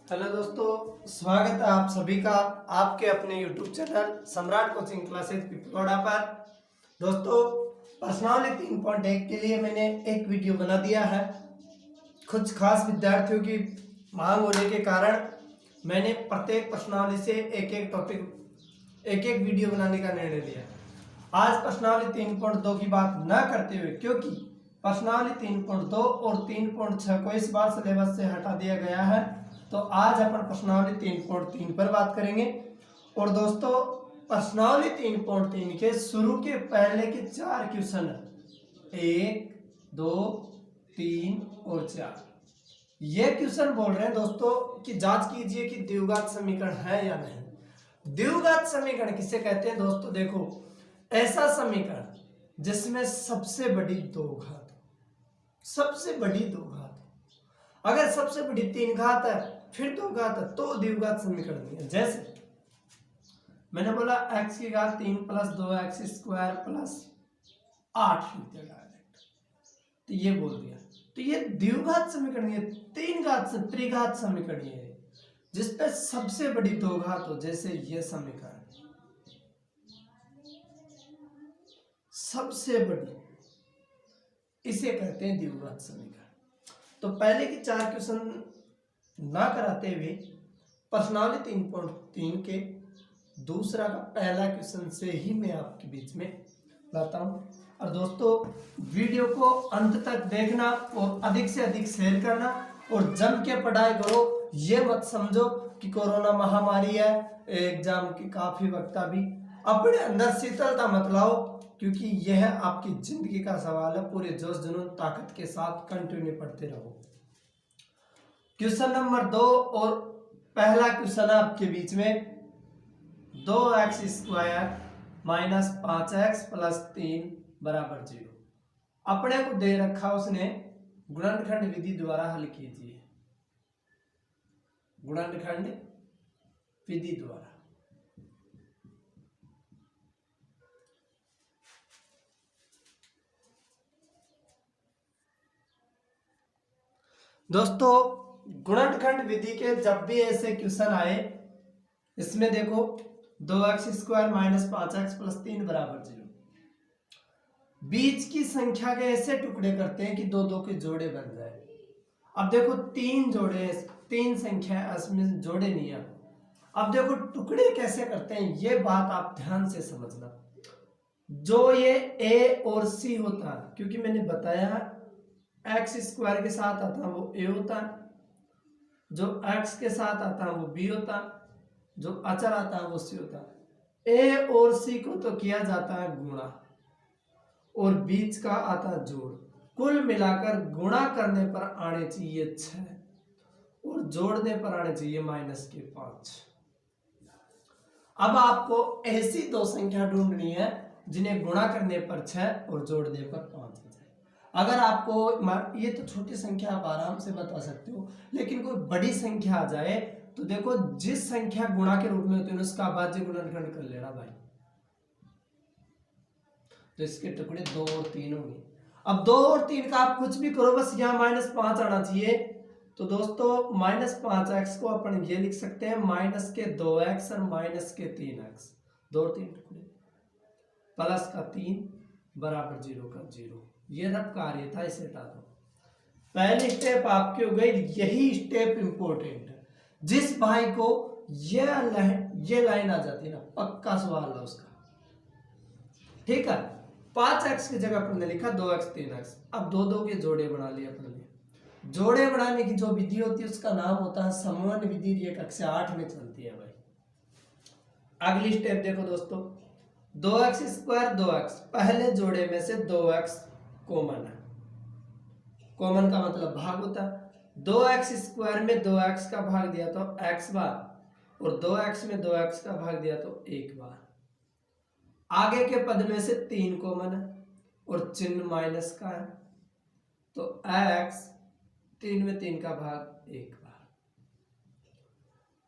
Hello दोस्तों, स्वागत है आप सभी का आपके अपने YouTube चैनल सम्राट कोचिंग क्लासेस पिपलोड़ा पर। दोस्तों, प्रश्नावली 3.1 के लिए मैंने एक वीडियो बना दिया है। कुछ खास विद्यार्थियों की मांग होने के कारण मैंने प्रत्येक प्रश्नावली से एक एक वीडियो बनाने का निर्णय लिया। आज प्रश्नावली 3.2 की बात न करते हुए, क्योंकि प्रश्नावली 3.2 और 3.6 को इस बार सिलेबस से हटा दिया गया है, तो आज अपन प्रश्नावली 3.3 पर बात करेंगे। और दोस्तों, प्रश्नावली 3.3 के शुरू के पहले के 4 क्वेश्चन 1, 2, 3 और 4 ये क्वेश्चन बोल रहे हैं दोस्तों कि जांच कीजिए कि द्विघात समीकरण है या नहीं। द्विघात समीकरण किसे कहते हैं दोस्तों? देखो, ऐसा समीकरण जिसमें सबसे बड़ी दो घात, सबसे बड़ी दो घात, अगर सबसे बड़ी 3 घात है फिर 2 घात है तो द्विघात समीकरण नहीं है। जैसे मैंने बोला x की घात 3 प्लस 2x स्क्वायर प्लस 8 लिख दिया डायरेक्ट, तो ये बोल दिया, तो ये द्विघात समीकरण है। 3 घात से त्रिघात समीकरण है जिसपे सबसे बड़ी 2 घात हो, जैसे ये समीकरण सबसे बड़ी, इसे कहते हैं द्विघात समीकरण। तो पहले के 4 क्वेश्चन ना कराते हुए प्रश्नावली 3.3 के दूसरा का पहला क्वेश्चन से ही मैं आपके बीच में लाता हूं। और दोस्तों, वीडियो को अंत तक देखना और अधिक से अधिक शेयर करना और जम के पढ़ाई करो। ये मत समझो कि कोरोना महामारी है, एग्जाम की काफी वक्त अभी, अपने अंदर शीतलता मत लाओ, क्योंकि यह आपकी जिंदगी का सवाल है। पूरे जोश जुनून ताकत के साथ कंटिन्यू पढ़ते रहो। क्वेश्चन नंबर 2 और पहला क्वेश्चन आपके बीच में 2x square minus 5x plus 3 बराबर 0 अपने को दे रखा, उसने गुणनखंड विधि द्वारा हल कीजिए। गुणनखंड विधि द्वारा। दोस्तों, गुणनखंड विधि के जब भी ऐसे क्वेश्चन आए, इसमें देखो 2x square minus 5x plus 3 बराबर 0, बीच की संख्या के ऐसे टुकड़े करते हैं कि दो दो के जोड़े बन जाए। अब देखो 3 जोड़े, 3 संख्या इसमें जोड़े नहीं है। अब देखो टुकड़े कैसे करते हैं, ये बात आप ध्यान से समझना। जो ये a और c होता है, क्योंकि मैंने बताया x स्क्वायर के साथ आता है वो a होता है, जो x के साथ आता है वो b होता है, जो अचर आता है वो c होता है। a और c को तो किया जाता है गुणा और बीच का आता है जोड़। कुल मिलाकर गुणा करने पर आने चाहिए 6 और जोड़ने पर आने चाहिए -5। अब आपको ऐसी दो संख्या ढूंढनी है जिन्हें गुणा करने पर 6 और जोड़ने पर 5 हो जाए। अगर आपको ये तो छोटी संख्या आप आराम से बता सकते हो, लेकिन कोई बड़ी संख्या आ जाए तो देखो, जिस संख्या गुणा के रूप में होती है उसका अभाज्य गुणनखंड कर लेना भाई। तो इसके टुकड़े 2 और 3 होंगे। अब 2 और 3 का आप कुछ भी करो, बस यहाँ -5 आना चाहिए। तो दोस्तों, -5x को अपन ये लिख सकते हैं माइनस के 2x और माइनस के 3x, 2 और 3 टुकड़े, प्लस का 3 बराबर 0 का 0। ये सब कार्य था, इसे हटा दो। पहली स्टेप आपकी हो गई। यही स्टेप इंपॉर्टेंट है। जिस भाई को ये लाइन आ जाती है ना, पक्का सवाल है उसका, ठीक है। 5x की जगह अपन ने लिखा 2x 3x। अब दो दो के जोड़े बना लिए अपन ने। जोड़े बनाने की जो विधि होती है उसका नाम होता है समवन विधि। ये कक्षा 8 में चलती है भाई। अगली स्टेप देखो दोस्तों, 2x स्क्वायर 2x, पहले जोड़े में से 2x कॉमन है। कॉमन का मतलब भाग होता है। 2x स्क्वायर में 2x का भाग दिया तो x बार, और 2x में 2x का भाग दिया तो 1 बार। आगे के पद में से 3 कॉमन है और चिन्ह माइनस का है, तो x 3 में 3 का भाग 1 बार।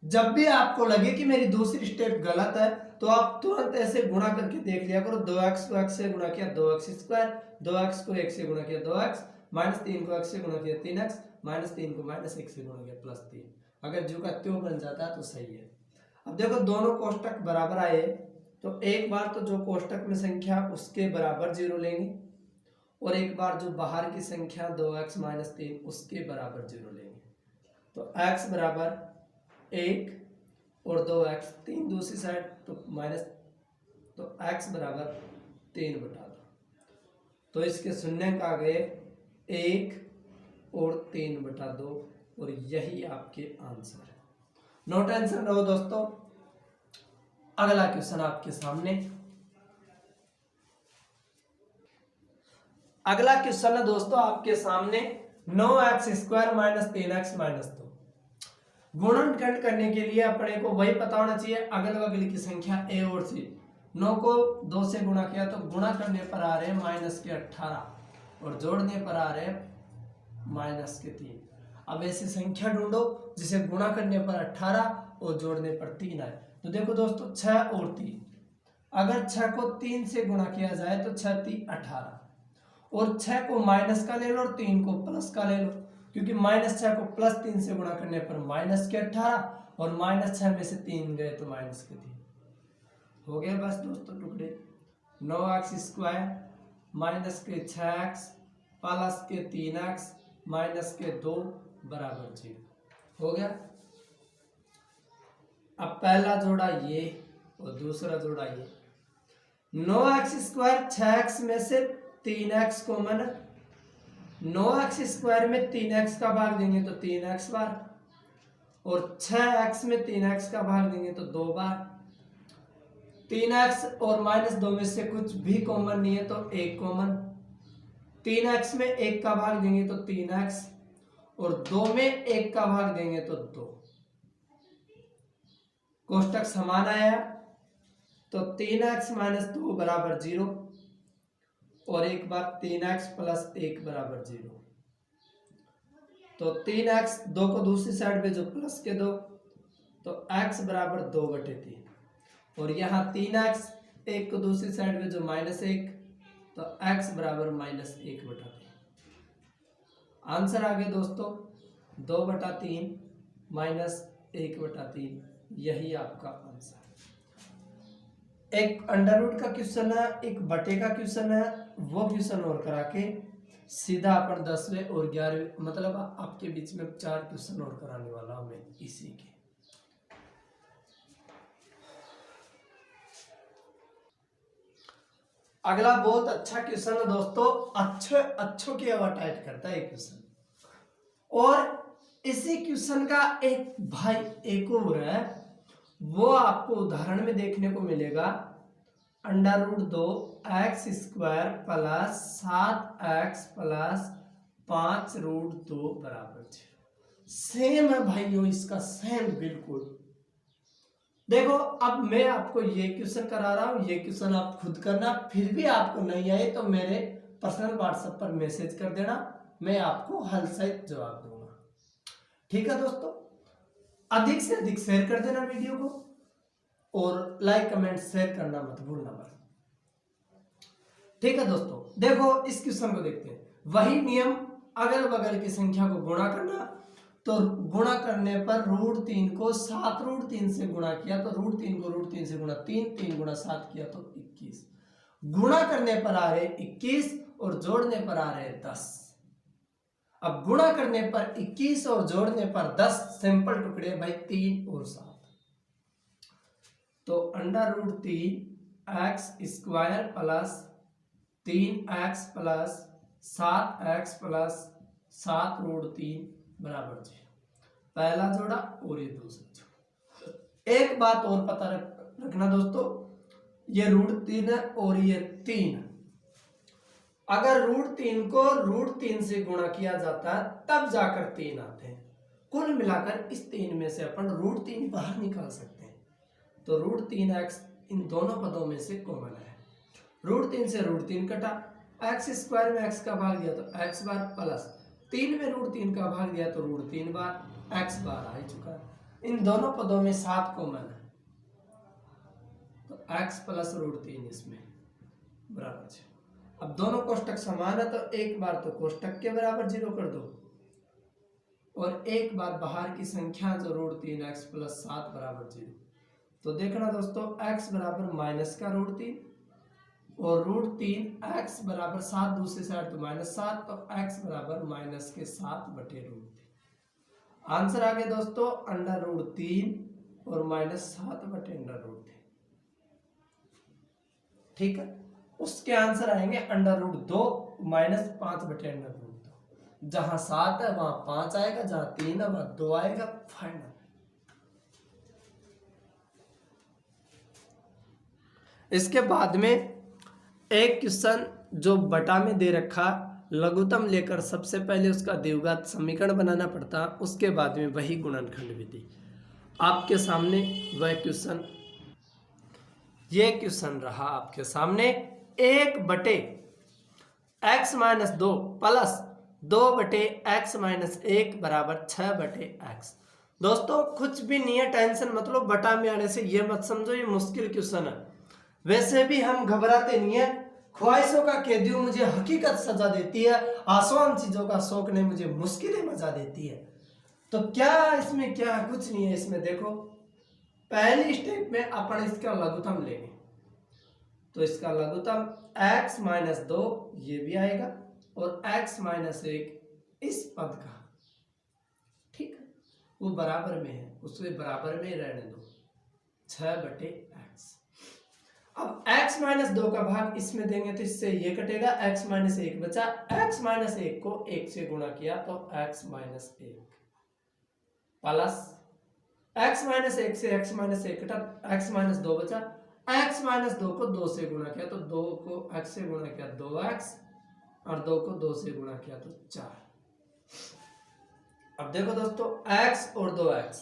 जब भी आपको लगे कि मेरी दूसरी स्टेप गलत है तो आप तुरंत ऐसे गुणा करके देख लिया करो। 2x को x से गुणा किया 2x स्क्वायर, 2x को 1 से गुणा किया 2x, -3 को x से गुणा किया 3x, -3 को -1 से गुणा किया +3। अगर जो का त्यों बन जाता है तो सही है। अब देखो दोनों कोष्टक बराबर आए तो एक बार तो जो कोष्टक में संख्या उसके बराबर 0 लेंगे और एक बार जो बाहर की संख्या 2x - 3 उसके बराबर 0 लेंगे। तो x बराबर 1 और 2x 3 दूसरी साइड तो माइनस, तो x बराबर 3/2। तो इसके शून्य आ गए 1 और 3/2 और यही आपके आंसर है। नो टेंशन रहो दोस्तों। अगला क्वेश्चन आपके सामने। अगला क्वेश्चन है दोस्तों आपके सामने 9x² - 3x - 2। गुणनखंड करने के लिए अपने को वही पता होना चाहिए, अगल बगल की संख्या a और c। 9 को 2 से गुणा किया तो गुणा करने पर आ रहे -18 और जोड़ने पर आ रहे -3। अब ऐसी संख्या ढूंढो जिसे गुणा करने पर 18 और जोड़ने पर 3 आए। तो देखो दोस्तों 6 और 3, अगर 6 को 3 से गुणा किया जाए तो 6 3 18 और 6 को माइनस का ले लो और 3 को प्लस का ले लो, क्योंकि -6 को +3 से गुणा करने पर -18 और -6 में से 3 गए तो -3 हो गया। बस दोस्तों टुकड़े 9x² -6x +3x -2 बराबर 0 हो गया। अब पहला जोड़ा ये और दूसरा जोड़ा ये। 9x² 6x में से 3x कॉमन, 9x² में 3x का भाग देंगे तो 3x बार और 6x में 3x का भाग देंगे तो 2 बार। 3x और -2 में से कुछ भी कॉमन नहीं है तो 1 कॉमन। 3x में 1 का भाग देंगे तो 3x और 2 में 1 का भाग देंगे तो 2। कोष्टक समान आया तो 3x - 2 बराबर 0 और एक बार 3x + 1 बराबर 0। तो 3x 2 को दूसरी साइड भेजो प्लस के 2 तो x बराबर 2/3 और यहाँ 3x 1 को दूसरी साइड भेजो -1 तो x बराबर -1/3। आंसर आ गया दोस्तों 2/3 -1/3, यही आपका आंसर। एक अंडर रूट का क्वेश्चन है, एक बटे का क्वेश्चन है, वो क्वेश्चन और करा के सीधा अपन 10वें और 11वें मतलब आपके बीच में 4 क्वेश्चन और कराने वाला हूं मैं इसी के। अगला बहुत अच्छा क्वेश्चन है दोस्तों, अच्छों की हवा टाइट करता है क्वेश्चन। और इसी क्वेश्चन का एक भाई एक और है, वो आपको उदाहरण में देखने को मिलेगा। √2x² + 7x + 5√2 बराबर 0। सेम है भाइयों, इसका सेम बिल्कुल। देखो अब मैं आपको ये क्वेश्चन करा रहा हूं, ये क्वेश्चन आप खुद करना, फिर भी आपको नहीं आए तो मेरे पर्सनल व्हाट्सएप पर मैसेज कर देना, मैं आपको हल सहित जवाब दूंगा। ठीक है दोस्तों, अधिक से अधिक शेयर कर देना वीडियो को और लाइक कमेंट शेयर करना मत भूलना बस। ठीक है दोस्तों, देखो इस क्वेश्चन को देखते हैं। वही नियम, अगल बगल की संख्या को गुणा करना, तो गुणा करने पर √3 को 7√3 से गुणा किया तो √3 को √3 से गुणा 3 गुणा 7 किया तो 21। गुणा करने पर आ रहे 21 और जोड़ने पर आ रहे 10। अब गुणा करने पर 21 और जोड़ने पर 10 सिंपल टुकड़े भाई 3 और 7। तो √3x² + 3x + 7x + 7√3 बराबर 0। पहला जोड़ा और ये दूसरा जोड़ा। एक बात और पता रखना दोस्तों, ये √3 है और ये 3 है। अगर √3 को √3 से गुणा किया जाता है तब जाकर 3 आते हैं। कुल मिलाकर इस 3 में से अपन √3 बाहर निकाल सकते हैं। तो √3x इन दोनों पदों में से कॉमन है। √3 से √3 कटा, x² में x का भाग दिया तो x बार प्लस 3 में √3 का भाग दिया तो √3 बार, x बार आ चुका है। इन दोनों पदों में 7 कॉमन है तो x + √3 इसमें बराबर 0। अब दोनों कोष्टक समान है तो एक बार तो कोष्टक के बराबर 0 कर दो और एक बार बाहर की संख्या जो √3x + 7 = 0। तो देखना दोस्तों x बराबर माइनस का √3 और √3 x बराबर 7 दूसरी साइड तो -7 तो x बराबर -7/√3। आंसर आ गया दोस्तों √3 और -7/√3। ठीक है, उसके आंसर आएंगे √2 -5/√2। जहां 7 है वहां 5 आएगा, जहां 3 है वहां 2 आएगा। फाइनल। इसके बाद में एक क्वेश्चन जो बटा में दे रखा, लघुत्तम लेकर सबसे पहले उसका द्विघात समीकरण बनाना पड़ता, उसके बाद में वही गुणनखंड विधि। आपके सामने वह क्वेश्चन, ये क्वेश्चन रहा आपके सामने। 1/(x-2) प्लस 2/(x-1) बराबर 6/x। दोस्तों कुछ भी नहीं है, टेंशन मतलब बटा में आने से ये मत समझो ये मुश्किल क्वेश्चन है। वैसे भी हम घबराते नहीं है। ख्वाहिशों का कैदी मुझे हकीकत सजा देती है, आसान चीजों का शौक नहीं मुझे मुश्किलें मजा देती है। तो क्या इसमें, क्या कुछ नहीं है इसमें। देखो पहली स्टेप में अपन इसका लघुत्तम लेंगे, तो इसका लघुत्तम x-2 ये भी आएगा और x-1 इस पद का, ठीक है, वो बराबर में है, उसके बराबर में रहने दो 6/x। अब x-2 का भाग इसमें देंगे तो इससे ये कटेगा, x-1 बचा, x-1 को 1 से गुणा किया तो x-1 प्लस x-1 से x-1 कटा, x-2 बचा, x-2 को 2 से गुणा किया तो 2 को x से गुणा किया 2x और 2 को 2 से गुणा किया तो 4। अब देखो दोस्तों x और 2x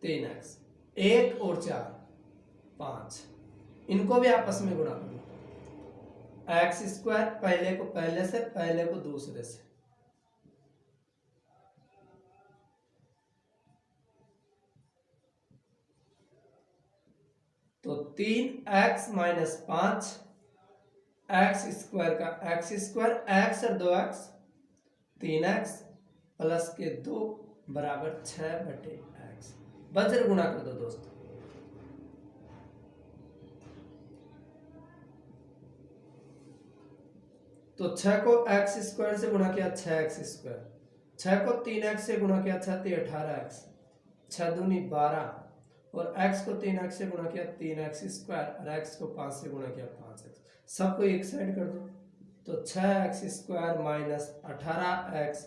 3x, 1 और 4 5, इनको भी आपस में गुणा करो। x² पहले को पहले से, पहले को दूसरे से, तो 3x - 5 x² का x², x और 2x 3x प्लस के 2 बराबर 6/x। वज्र गुणा कर दो दोस्तों। तो 6 को x² से गुणा किया 6x², 6 को 3x से गुणा किया 6 × 18x, 6 दूनी 12 और x को 3x से गुणा किया 3x² और x को 5 से गुणा किया 5x। सबको एक साइड कर दो तो 6x² - 18x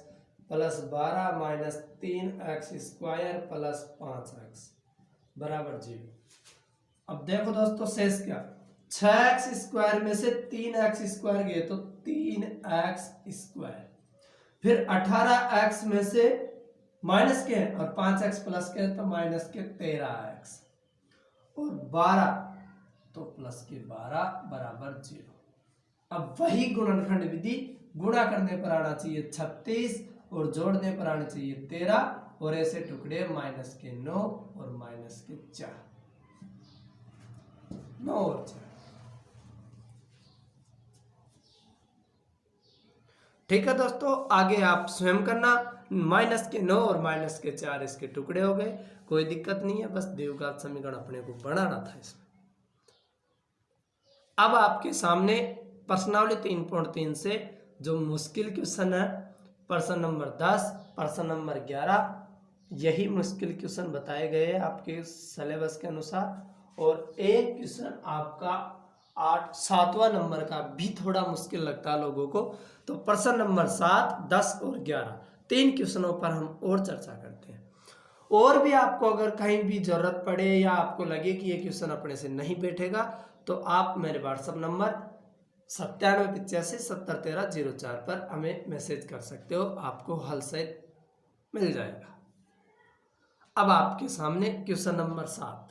plus 12 - 3x² plus 5x बराबर 0। अब देखो दोस्तों शेष क्या, 6x² में से 3x² गए तो 3x², फिर 18x में से माइनस के और 5x प्लस के तो माइनस के 13x और 12 तो प्लस के 12 बराबर 0। अब वही गुणनखंड विधि, गुणा करने पर आना चाहिए 36 और जोड़ने पर आना चाहिए 13 और ऐसे टुकड़े -9 और -4, 9 और 4। ठीक है दोस्तों, आगे आप स्वयं करना। -9 और -4 इसके टुकड़े हो गए, कोई दिक्कत नहीं है, बस द्विघात समीकरण अपने को बनाना था इसमें। अब आपके सामने प्रश्नावली 3.3 से जो मुश्किल क्वेश्चन है, प्रश्न नंबर 10, प्रश्न नंबर 11, यही मुश्किल क्वेश्चन बताए गए हैं आपके सिलेबस के अनुसार। और एक क्वेश्चन आपका 7वां नंबर का भी थोड़ा मुश्किल लगता है लोगों को। तो प्रश्न नंबर 7, 10 और 11 3 क्वेश्चनों पर हम और चर्चा करते हैं। और भी आपको अगर कहीं भी जरूरत पड़े या आपको लगे कि ये क्वेश्चन अपने से नहीं बैठेगा तो आप मेरे व्हाट्सएप नंबर 9785701304 पर हमें मैसेज कर सकते हो, आपको हल सहित मिल जाएगा। अब आपके सामने क्वेश्चन नंबर 7।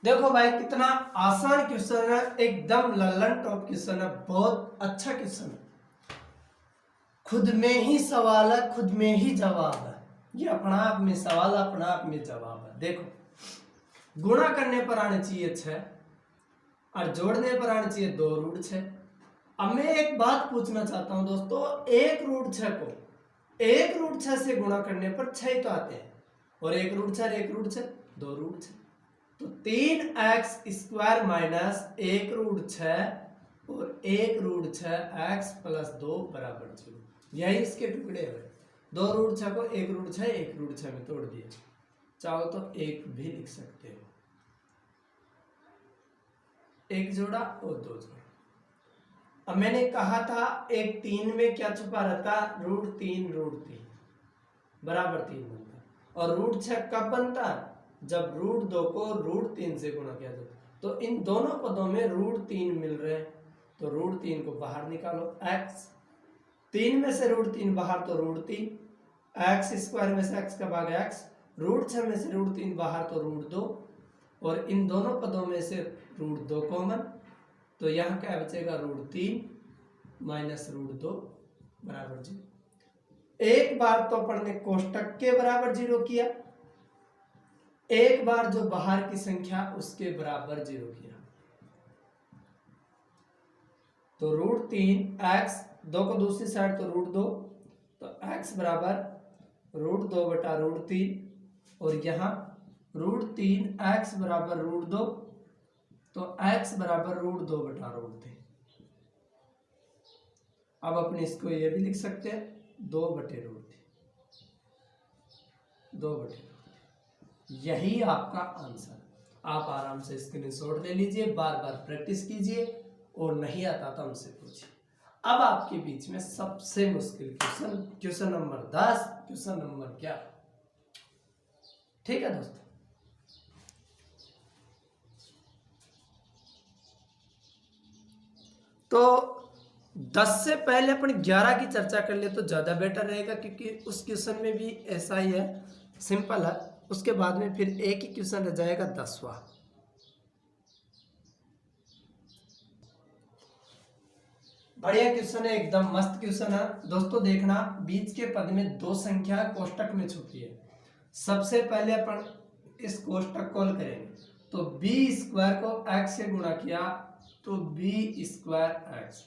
देखो भाई कितना आसान क्वेश्चन है, एकदम लल्लन टॉप क्वेश्चन है, बहुत अच्छा क्वेश्चन है। खुद में ही सवाल है, खुद में ही जवाब है। ये अपना आप में सवाल, अपना आप में जवाब है। देखो गुणा करने पर आने चाहिए 6 और जोड़ने पर आने चाहिए 2√6। अब मैं एक बात पूछना चाहता हूं दोस्तों, 1√6 को एक रूट 6 से गुणा करने पर 6 तो आते हैं, और एक रूट 6 एक रूट 6 2 रूट 6, तो 3x² माइनस 1 रूट 6 और 1 रूट 6x प्लस 2 बराबर 0। यही इसके टुकड़े हुए। 2 रूट 6 को 1 रूट 6 1 रूट 6 में तोड़ दिए, चाहो तो 1 भी लिख सकते हो। 1 जोड़ा और 2 जोड़ा। अब मैंने कहा था एक 3 में क्या छुपा रहता, √3 बराबर 3 बनता, और रूट 6 कब बनता, जब √2 को √3 से गुणा किया जाता। तो इन दोनों पदों में √3 मिल रहे हैं, तो √3 को बाहर निकालो, x 3 में से √3 बाहर तो √3, x² में से x का भाग x, √6 में से √3 बाहर तो √2, और इन दोनों पदों में से √2 कॉमन, तो यहाँ क्या बचेगा √3 माइनस √2 बराबर 0। एक बार तो अपन ने कोष्टक के बराबर 0 किया, एक बार जो बाहर की संख्या उसके बराबर 0 किया, तो √3 x 2 को दूसरी साइड तो √2, तो x बराबर √2 बटा √3, और यहाँ √3 x बराबर √2, तो x बराबर √2 बटा √3। अब अपने इसको ये भी लिख सकते हैं 2 बटे √3, 2 बटे √3। यही आपका आंसर। आप आराम से स्क्रीनशॉट ले लीजिए, बार बार प्रैक्टिस कीजिए, और नहीं आता तो हमसे पूछिए। अब आपके बीच में सबसे मुश्किल क्वेश्चन नंबर 10, क्वेश्चन नंबर 11। ठीक है दोस्तों, तो 10 से पहले अपन 11 की चर्चा कर ले तो ज़्यादा बेटर रहेगा, क्योंकि उस क्वेश्चन में भी ऐसा ही है, सिंपल है। उसके बाद में फिर एक ही क्वेश्चन रह जाएगा 10वां। बढ़िया क्वेश्चन है, एकदम मस्त क्वेश्चन है दोस्तों। देखना, बीच के पद में 2 संख्या कोष्टक में छुपी है। सबसे पहले अपन इस कोष्टक को हल करेंगे, तो b² को x से गुणा किया तो b²x,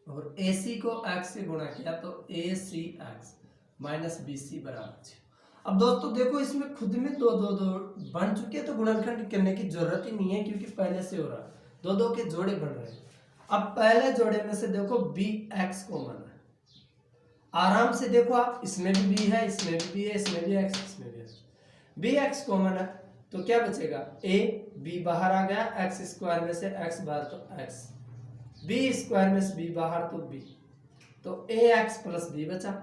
और AC को x से गुणा किया तो ACX माइनस BC बराबर 0। अब दोस्तों देखो, इसमें खुद में 2 2 2 बन चुके हैं, तो गुणनखंड करने की जरूरत ही नहीं है, क्योंकि पहले से हो रहा है, 2 2 के जोड़े बन रहे हैं। अब पहले जोड़े में से देखो BX कॉमन है, आराम से देखो आप, इसमें भी B है, इसमें भी B है, इसमें भी X, इसमें भी X, BX कॉमन है, तो क्या बचेगा A, B बाहर आ गया, x² में से x बाहर तो x, b² में से b बाहर तो b, तो ax प्लस b बचा,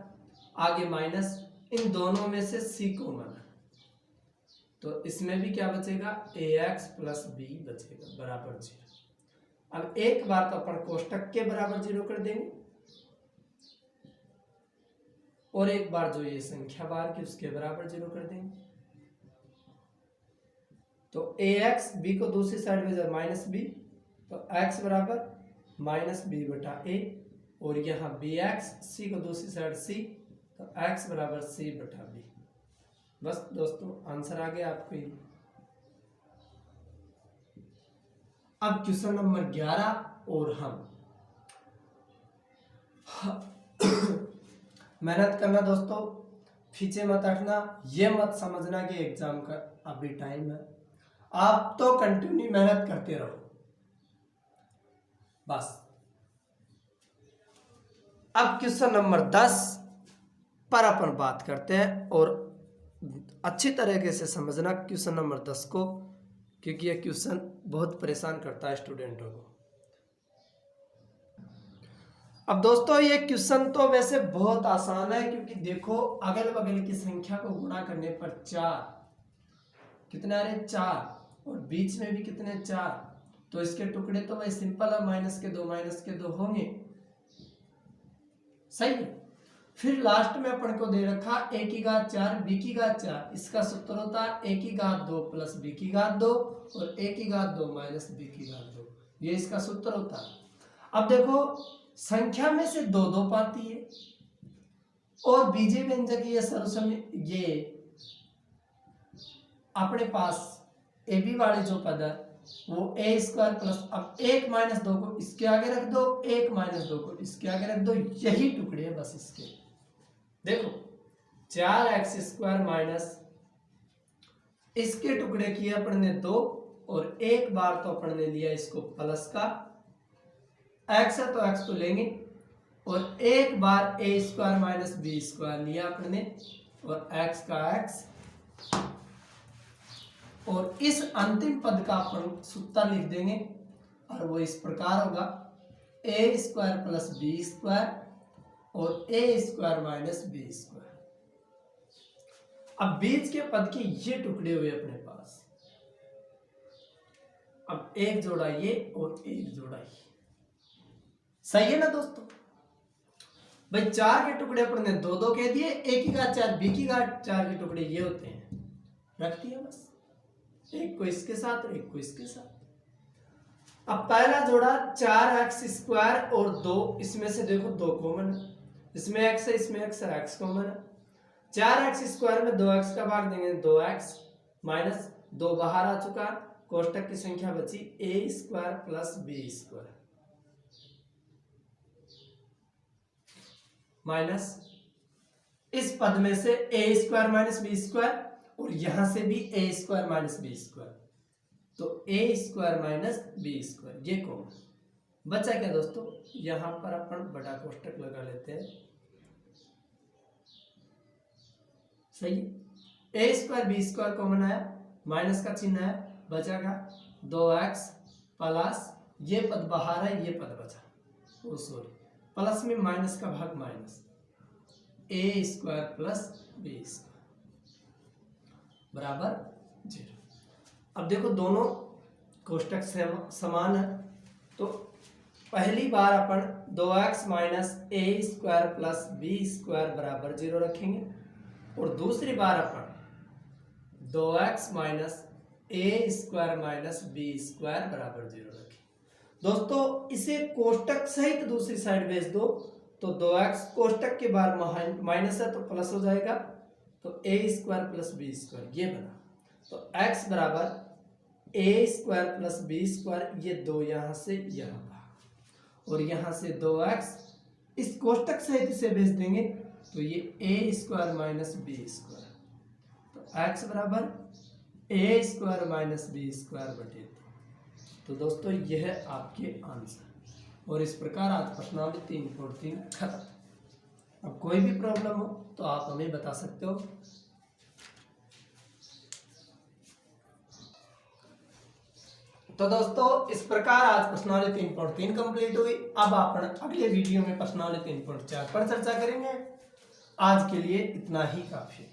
आगे माइनस, इन दोनों में से c कॉमन है, तो इसमें भी क्या बचेगा ax प्लस b बचेगा बराबर 0। अब एक बार तो अपन कोष्टक के बराबर 0 कर देंगे, और एक बार जो ये संख्या बाहर की उसके बराबर 0 कर देंगे, तो ax b को दूसरी साइड में जब माइनस b, तो x बराबर माइनस b बटा a, और यहाँ bx c को दूसरी साइड c, तो x बराबर c बटा b। बस दोस्तों, आंसर आ गया आपको ये। अब क्वेश्चन नंबर 11, और हम मेहनत करना दोस्तों, पीछे मत हटना, ये मत समझना कि एग्जाम का अभी टाइम है, आप तो कंटिन्यू मेहनत करते रहो बस। अब क्वेश्चन नंबर 10 पर अपन बात करते हैं, और अच्छी तरीके से समझना क्वेश्चन नंबर 10 को, क्योंकि यह क्वेश्चन बहुत परेशान करता है स्टूडेंटों को। अब दोस्तों, ये क्वेश्चन तो वैसे बहुत आसान है, क्योंकि देखो अगल बगल की संख्या को गुणा करने पर 4, कितने आ रहे 4, और बीच में भी कितने 4, तो इसके टुकड़े तो भाई सिंपल है, माइनस के दो होंगे, सही है। फिर लास्ट में अपन को दे रखा a की घात 4 b की घात 4, इसका सूत्र होता है a की घात 2 प्लस b की घात 2 और a की घात 2 माइनस b की घात 2, ये इसका सूत्र होता है। अब देखो, संख्या में से 2 2 पाती है, और बीजे व्यंजक ये सर्वसम्य, ये अपने पास ए बी वाले जो पद है वो a² प्लस, अब 1 - 2 को इसके आगे रख दो, 1 - 2 को इसके आगे रख दो, यही टुकड़े है बस इसके। देखो 4x² माइनस इसके टुकड़े किए अपन ने 2 और एक बार तो अपन ने लिया इसको प्लस का, x है तो x तो लेंगे, और एक बार a² माइनस b² लिया अपन ने और x का x, और इस अंतिम पद का अपन सूत्र लिख देंगे और वो इस प्रकार होगा a² प्लस b² और a² माइनस b²। अब बीच के पद के ये टुकड़े हुए अपने पास, अब एक जोड़ा ये और एक जोड़ा ये, सही है ना दोस्तों। भाई 4 के टुकड़े अपन ने 2-2 कह दिए, एक की घात 4 बी की घात 4 के टुकड़े ये होते हैं, रख दिया बस, एक को इसके साथ और एक को इसके साथ। अब पहला जोड़ा 4x² और 2, इसमें से देखो 2 कॉमन है, इसमें x है इसमें x है, x कॉमन है। 4x² में 2x का भाग देंगे 2x माइनस 2 बाहर आ चुका, कोष्टक की संख्या बची a² प्लस b² माइनस इस पद में से a² माइनस b² और यहां से भी a² माइनस b², तो a² माइनस b², ये कॉमन बचा क्या दोस्तों। यहां पर अपन बड़ा कोष्टक लगा लेते हैं, सही है। a² b² कॉमन आया, माइनस का चिन्ह है, बचेगा 2x प्लस ये पद बाहर है, ये पद बचा, ओ सॉरी प्लस में माइनस का भाग माइनस a² प्लस b² बराबर 0। अब देखो दोनों कोष्टक समान है, तो पहली बार अपन 2x minus a² plus b² बराबर 0 रखेंगे, और दूसरी बार अपन 2x minus a² minus b² बराबर 0 रखेंगे। दोस्तों इसे कोष्टक सहित दूसरी साइड भेज दो, तो 2x कोष्टक के बाहर माइनस है तो प्लस हो जाएगा, तो a² प्लस b² ये बना, तो x बराबर a² प्लस b², ये 2 यहां से यहां भाग, और यहां से 2x इस कोष्टक सहित इसे भेज देंगे, तो ये a² माइनस b², तो x बराबर a² माइनस b² बटे 2। तो दोस्तों यह है आपके आंसर, और इस प्रकार आज प्रश्नावली 3.3 खत्म। अब कोई भी प्रॉब्लम हो तो आप हमें बता सकते हो। तो दोस्तों इस प्रकार आज प्रश्नावली 3.3 कंप्लीट हुई। अब अपन अगले वीडियो में प्रश्नावली 3.4 पर चर्चा करेंगे। आज के लिए इतना ही काफी।